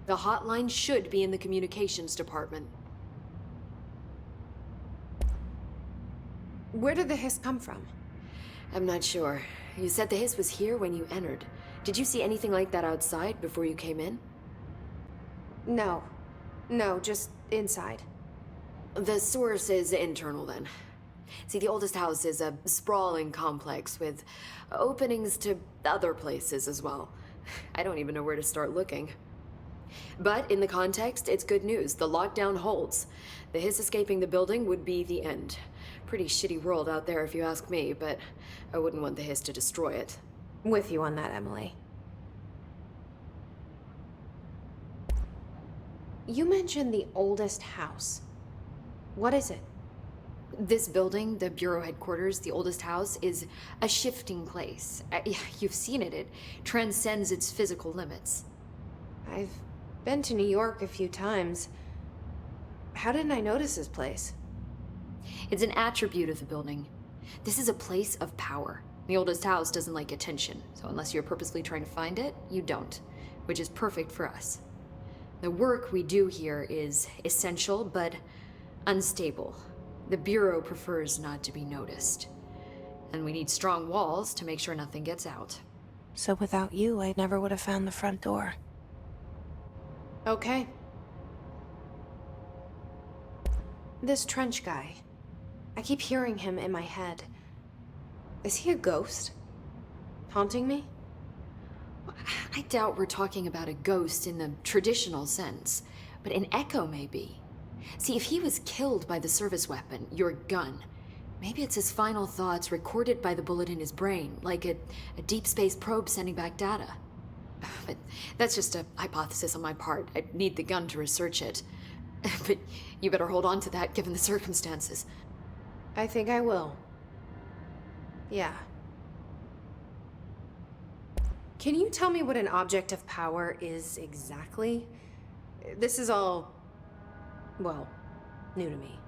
The hotline should be in the communications department. Where did the hiss come from? I'm not sure. You said the hiss was here when you entered. Did you see anything like that outside before you came in? No. No, just inside. The source is internal then. See, the oldest house is a sprawling complex with openings to other places as well. I don't even know where to start looking. But in the context, it's good news. The lockdown holds. The hiss escaping the building would be the end. Pretty shitty world out there if you ask me, but I wouldn't want the hiss to destroy it. With you on that, Emily. You mentioned the oldest house. What is it? This building, the Bureau headquarters, the oldest house, is a shifting place. You've seen it. It transcends its physical limits. I've been to New York a few times. How didn't I notice this place? It's an attribute of the building. This is a place of power. The oldest house doesn't like attention, so unless you're purposely trying to find it, you don't, which is perfect for us. The work we do here is essential, but unstable. The Bureau prefers not to be noticed. And we need strong walls to make sure nothing gets out. So without you, I never would have found the front door. Okay. This Trench guy. I keep hearing him in my head. Is he a ghost? Haunting me? I doubt we're talking about a ghost in the traditional sense, but an echo maybe. See, if he was killed by the service weapon, your gun, maybe it's his final thoughts recorded by the bullet in his brain, like a deep space probe sending back data. But that's just a hypothesis on my part. I'd need the gun to research it. But you better hold on to that given the circumstances. I think I will. Yeah. Can you tell me what an object of power is exactly? This is all, well, new to me.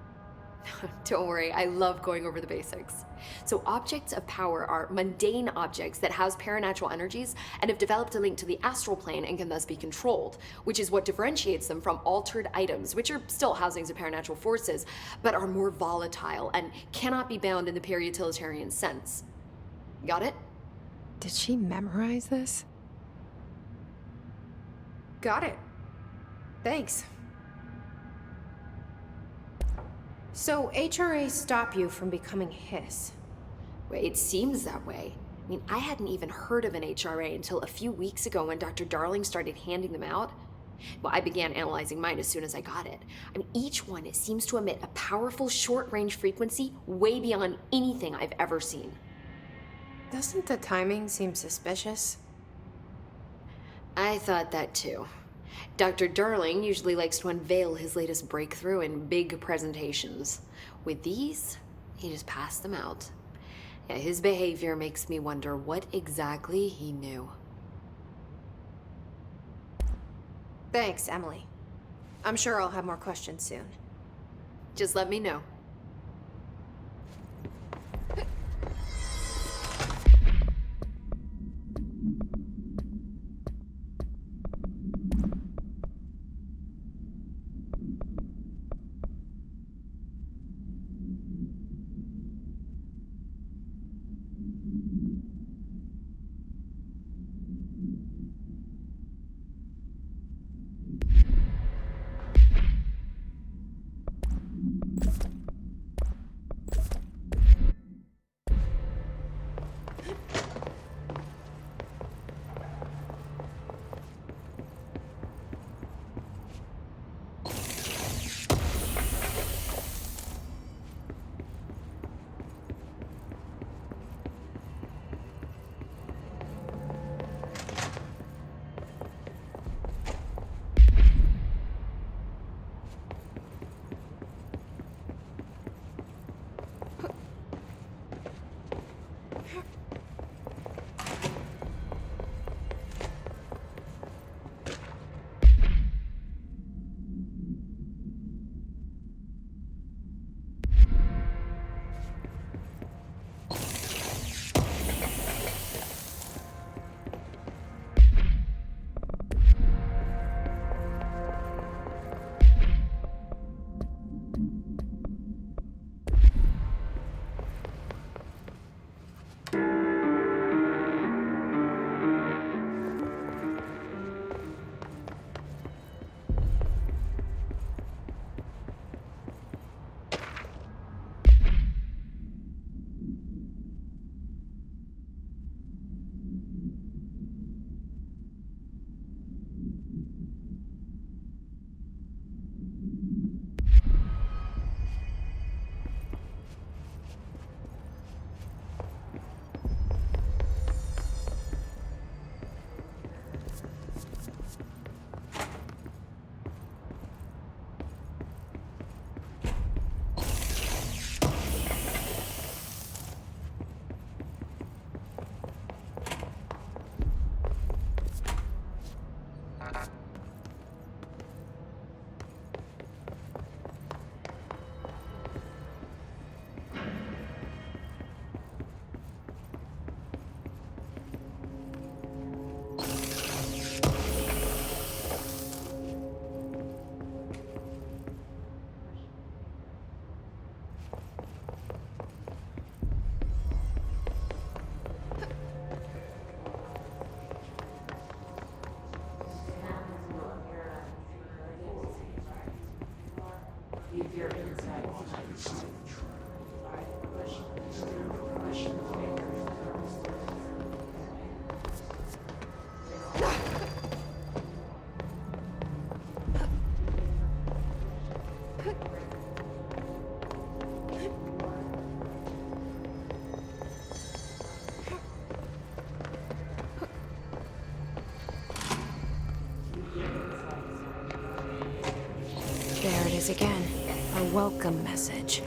Don't worry, I love going over the basics. So objects of power are mundane objects that house paranatural energies and have developed a link to the astral plane and can thus be controlled, which is what differentiates them from altered items, which are still housings of paranatural forces, but are more volatile and cannot be bound in the peri-utilitarian sense. Got it? Did she memorize this? Got it. Thanks. So HRA stop you from becoming Hiss? Well, it seems that way. I mean, I hadn't even heard of an HRA until a few weeks ago when Dr. Darling started handing them out. Well, I began analyzing mine as soon as I got it. I mean, each one, it seems to emit a powerful short-range frequency way beyond anything I've ever seen. Doesn't the timing seem suspicious? I thought that too. Dr. Darling usually likes to unveil his latest breakthrough in big presentations. With these, he just passed them out. Yeah, his behavior makes me wonder what exactly he knew. Thanks, Emily. I'm sure I'll have more questions soon. Just let me know. is again. A welcome message.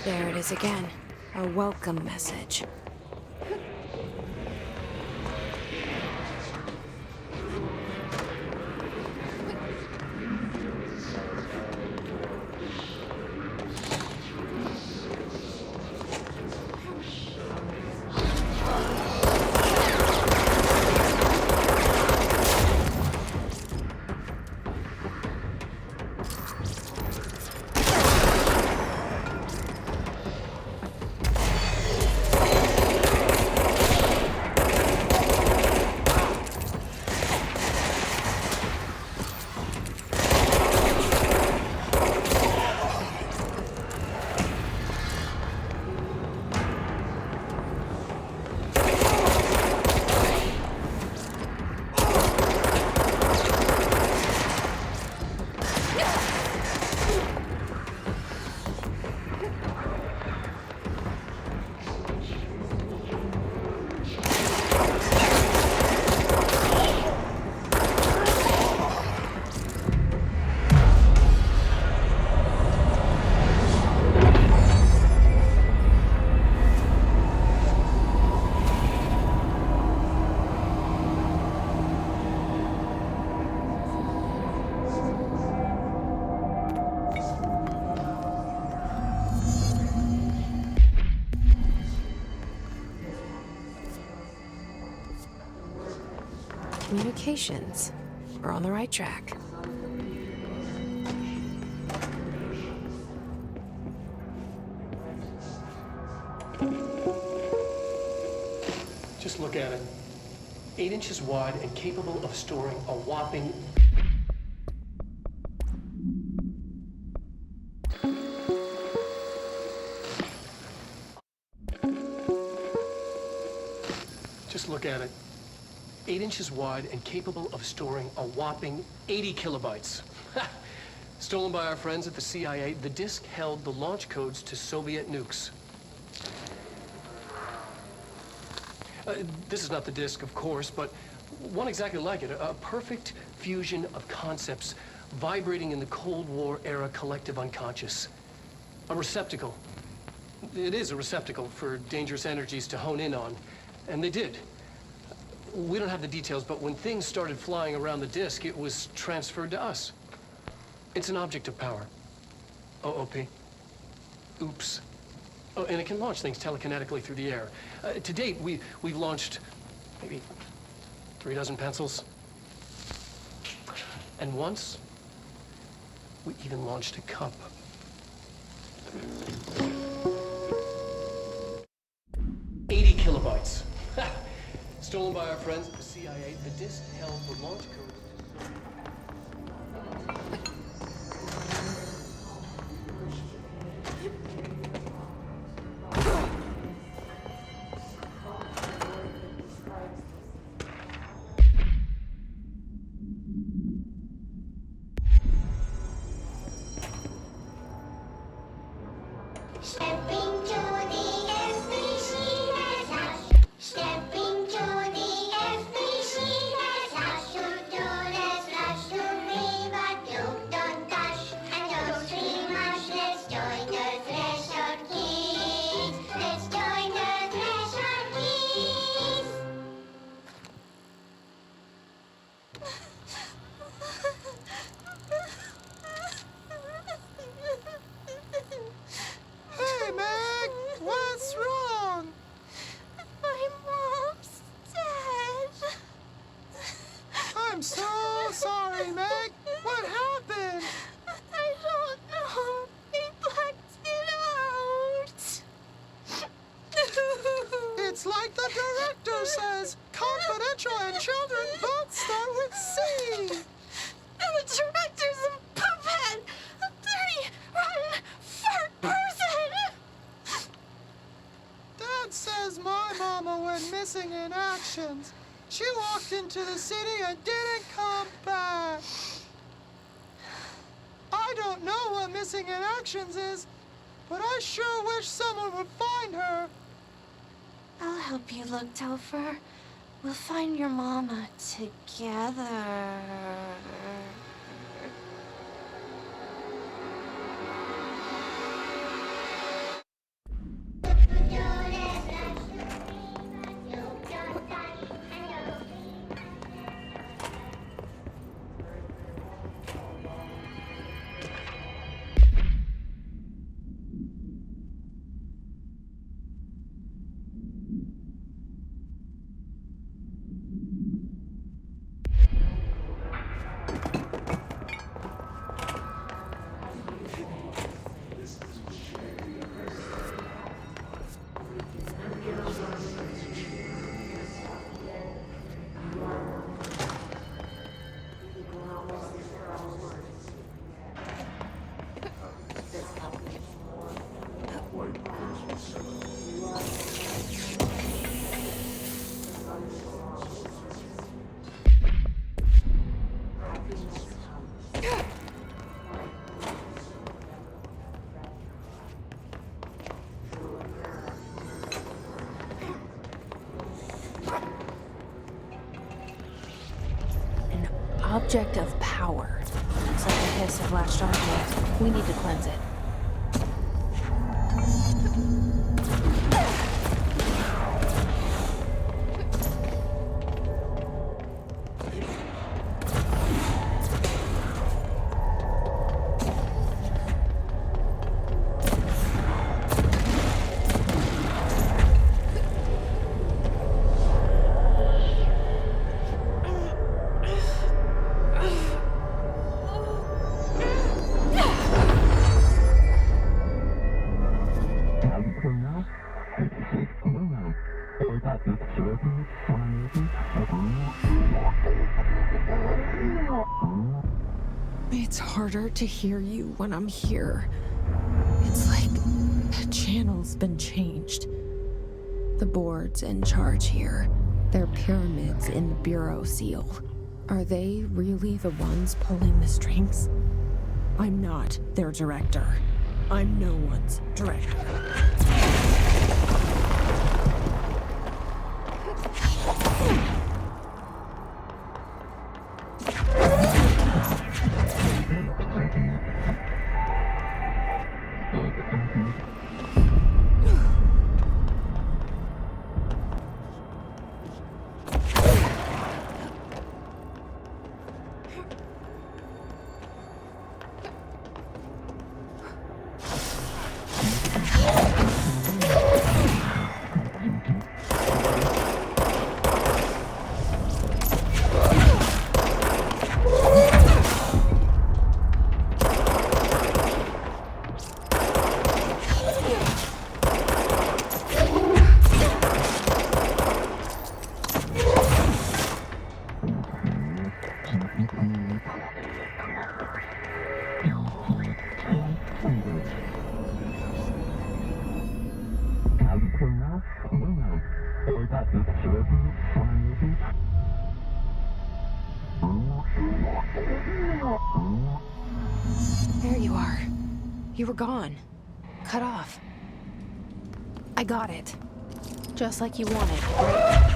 There it is again. A welcome message. Communications. We're on the right track. Just look at it. 8 inches wide and capable of storing a whopping... Just look at it. 8 inches wide and capable of storing a whopping 80 kilobytes. Stolen by our friends at the CIA, the disk held the launch codes to Soviet nukes. This is not the disk, of course, but one exactly like it. A perfect fusion of concepts vibrating in the Cold War era collective unconscious. A receptacle. It is a receptacle for dangerous energies to hone in on. And they did. We don't have the details, but when things started flying around the disk, it was transferred to us. It's an object of power. OOP. Oops. Oh, and it can launch things telekinetically through the air. To date, we've launched maybe 3 dozen pencils. And once, we even launched a cup. Kilobytes. Stolen by our friends at the CIA, the disk held the launch codes. It's like the director says, confidential and children both start with C. The director's a puppet! A dirty, rotten, fart person! Dad says my mama went missing in actions. She walked into the city and didn't come back. I don't know what missing in actions is, but I sure wish someone would find her. I'll help you look, Topher. We'll find your mama together. Object of power. Looks like the hiss have latched onto it. We need to cleanse it. It's harder to hear you when I'm here. It's like the channel's been changed. The board's in charge here. They're pyramids in the Bureau seal. Are they really the ones pulling the strings? I'm not their director. I'm no one's director. There you are. You were gone. Cut off. I got it. Just like you wanted, right?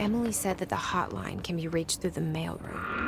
Emily said that the hotline can be reached through the mailroom.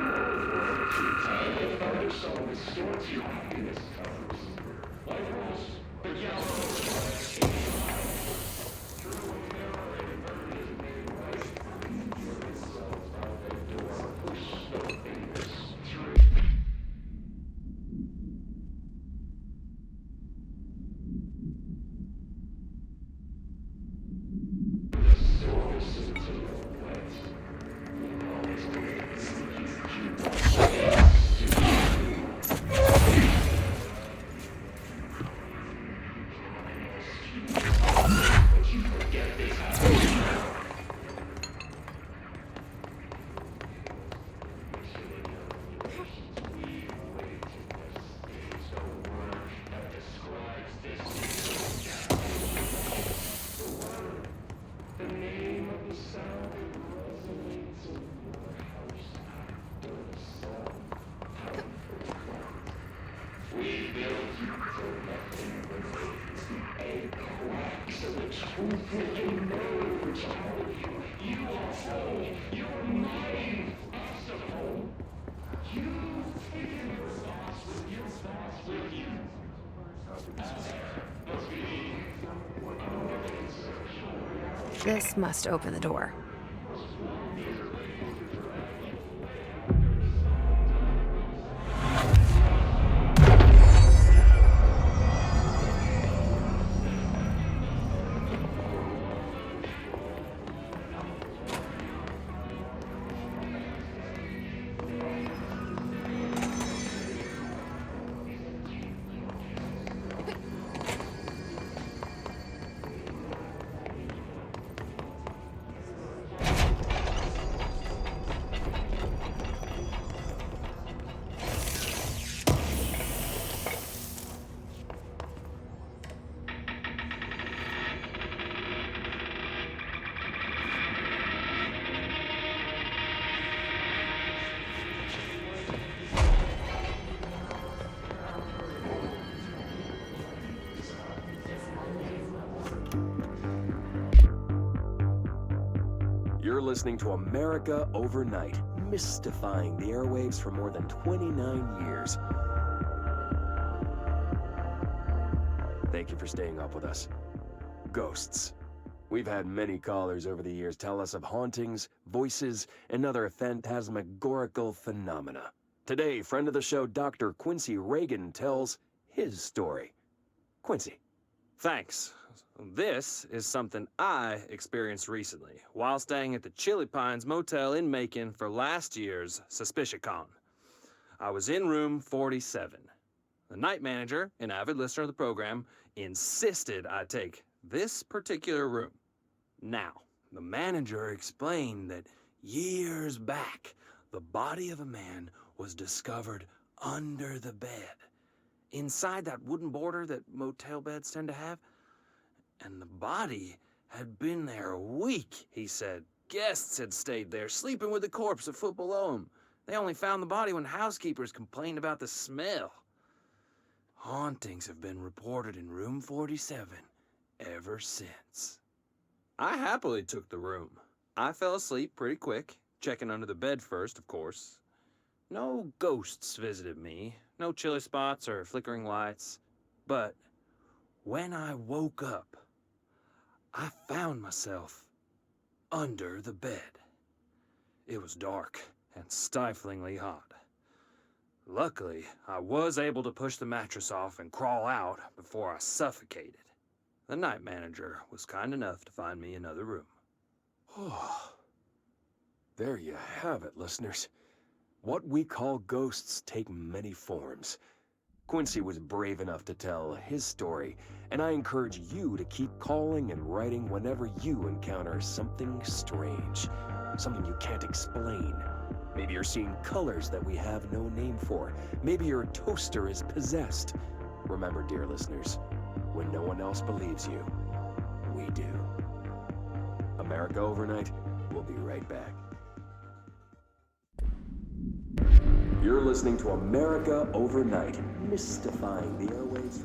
This must open the door. You're listening to America Overnight, mystifying the airwaves for more than 29 years. Thank you for staying up with us. Ghosts. We've had many callers over the years tell us of hauntings, voices, and other phantasmagorical phenomena. Today, friend of the show, Dr. Quincy Reagan, tells his story. Quincy. Thanks. This is something I experienced recently while staying at the Chili Pines Motel in Macon for last year's SuspiciaCon. I was in room 47. The night manager, an avid listener of the program, insisted I take this particular room. Now, the manager explained that years back, the body of a man was discovered under the bed, inside that wooden border that motel beds tend to have. And the body had been there a week, he said. Guests had stayed there, sleeping with the corpse a foot below them. They only found the body when housekeepers complained about the smell. Hauntings have been reported in room 47 ever since. I happily took the room. I fell asleep pretty quick, checking under the bed first, of course. No ghosts visited me, no chilly spots or flickering lights. But when I woke up, I found myself under the bed. It was dark and stiflingly hot. Luckily, I was able to push the mattress off and crawl out before I suffocated. The night manager was kind enough to find me another room. Oh, there you have it, listeners. What we call ghosts take many forms. Quincy was brave enough to tell his story, and I encourage you to keep calling and writing whenever you encounter something strange, something you can't explain. Maybe you're seeing colors that we have no name for. Maybe your toaster is possessed. Remember, dear listeners, when no one else believes you, we do. America Overnight, we'll be right back. You're listening to America Overnight, mystifying the airwaves.